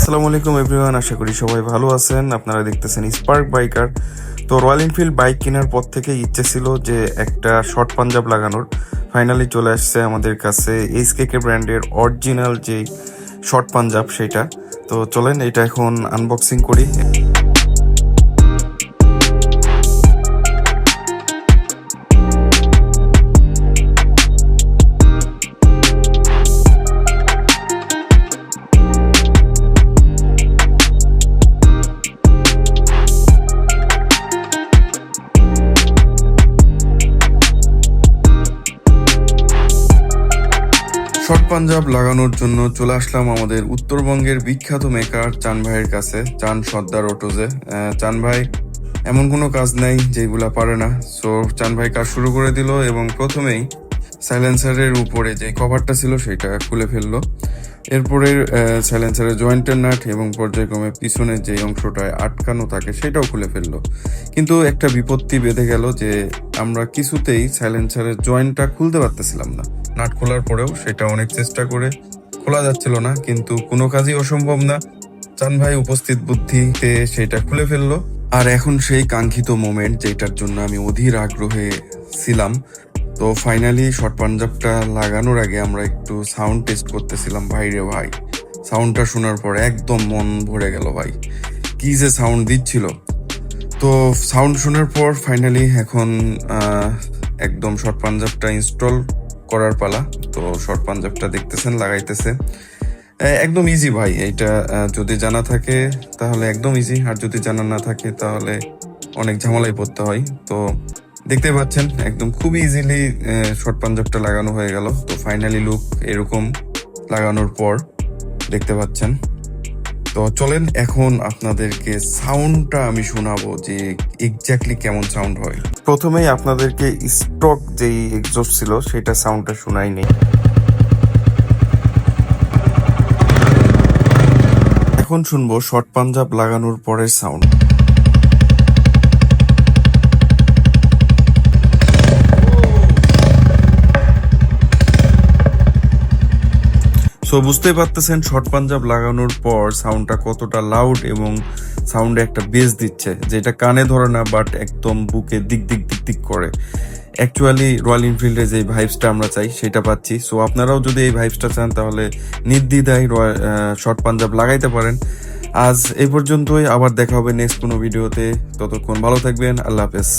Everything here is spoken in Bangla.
আসসালামু আলাইকুম এভরিওয়ান, আশা করি সবাই ভালো আছেন। আপনারা দেখতেছেন স্পার্ক বাইকার। তো রয়্যাল এনফিল্ড বাইক কেনার পর থেকে ইচ্ছে ছিল যে একটা শর্ট পাঞ্জাব লাগানোর। ফাইনালি চলে আসছে আমাদের কাছে এইচকেকে ব্র্যান্ডের অরিজিনাল যে শর্ট পাঞ্জাব সেটা। তো চলেন এটা এখন আনবক্সিং করি। শর্ট পাঞ্জাব লাগানোর জন্য চলে আসলাম আমাদের উত্তরবঙ্গের বিখ্যাত মেকার চান ভাইয়ের কাছে, চান সর্দার অটোজে। চান ভাই এমন কোনো কাজ নাই যেগুলা পারে না। সো চান ভাই কাজ শুরু করে দিল এবং প্রথমেই সাইলেন্সারের উপরে যে কভারটা ছিল সেটা খুলে ফেললো। এরপরে সাইলেন্সারের জয়েন্টের নাট এবং পর্যায়ক্রমে পিছনের যে অংশটায় আটকানো থাকে সেটাও খুলে ফেললো। কিন্তু একটা বিপত্তি বেঁধে গেল যে আমরা কিছুতেই সাইলেন্সারের জয়েন্টটা খুলতে পারতেছিলাম না। নাট খোলার পরেও সেটা অনেক চেষ্টা করে খোলা যাচ্ছিল না, কিন্তু কোনো কাজই অসম্ভব না। চান ভাই উপস্থিত বুদ্ধিতে সেটা খুলে ফেললো। আর এখন সেই কাঙ্ক্ষিত মোমেন্ট যেটার জন্য আমি অধীর আগ্রহে ছিলাম। তো ফাইনালি শর্ট পাঞ্জাবটা লাগানোর আগে আমরা একটু সাউন্ড টেস্ট করতেছিলাম। ভাইরে ভাই, সাউন্ডটা শোনার পর একদম মন ভরে গেল ভাই, কি যে সাউন্ড দিচ্ছিল। তো সাউন্ড শোনার পর ফাইনালি এখন একদম শর্ট পাঞ্জাবটা ইনস্টল করার পালা। তো শর্ট পাঞ্জাবটা দেখতেছেন লাগাইতেছে, একদম ইজি ভাই। এটা যদি জানা থাকে তাহলে একদম ইজি, আর যদি জানা না থাকে তাহলে অনেক ঝামেলায় পড়তে হয়। তো দেখতে পাচ্ছেন একদম খুবই ইজিলি শর্ট পাঞ্জাবটা লাগানো হয়ে গেল। তো ফাইনালি লুক এরকম লাগানোর পর দেখতে পাচ্ছেন। তো চলেন এখন আপনাদেরকে সাউন্ডটা আমি শোনাবো যে এক্স্যাক্টলি কেমন সাউন্ড হয়। প্রথমেই আপনাদেরকে স্টক যেই এক্সস্ট ছিল সেটা সাউন্ডটা শোনাই নেই। এখন শুনবো শর্ট পাঞ্জাব লাগানোর পরের সাউন্ড। সো বুঝতেই পারতেছেন শর্ট পাঞ্জাব লাগানোর পর সাউন্ডটা কতটা লাউড এবং সাউন্ডে একটা বেস দিচ্ছে, যেটা কানে ধরে না বাট একদম বুকে দিক দিক দিক দিক করে। অ্যাকচুয়ালি রয়্যাল এনফিল্ডে যে ভাইবসটা আমরা চাই সেটা পাচ্ছি। সো আপনারাও যদি এই ভাইবসটা চান তাহলে নির্দ্বিধায় শর্ট পাঞ্জাব লাগাইতে পারেন। আজ এই পর্যন্তই, আবার দেখা হবে নেক্সট কোনো ভিডিওতে। ততক্ষণ ভালো থাকবেন, আল্লাহ হাফেজ।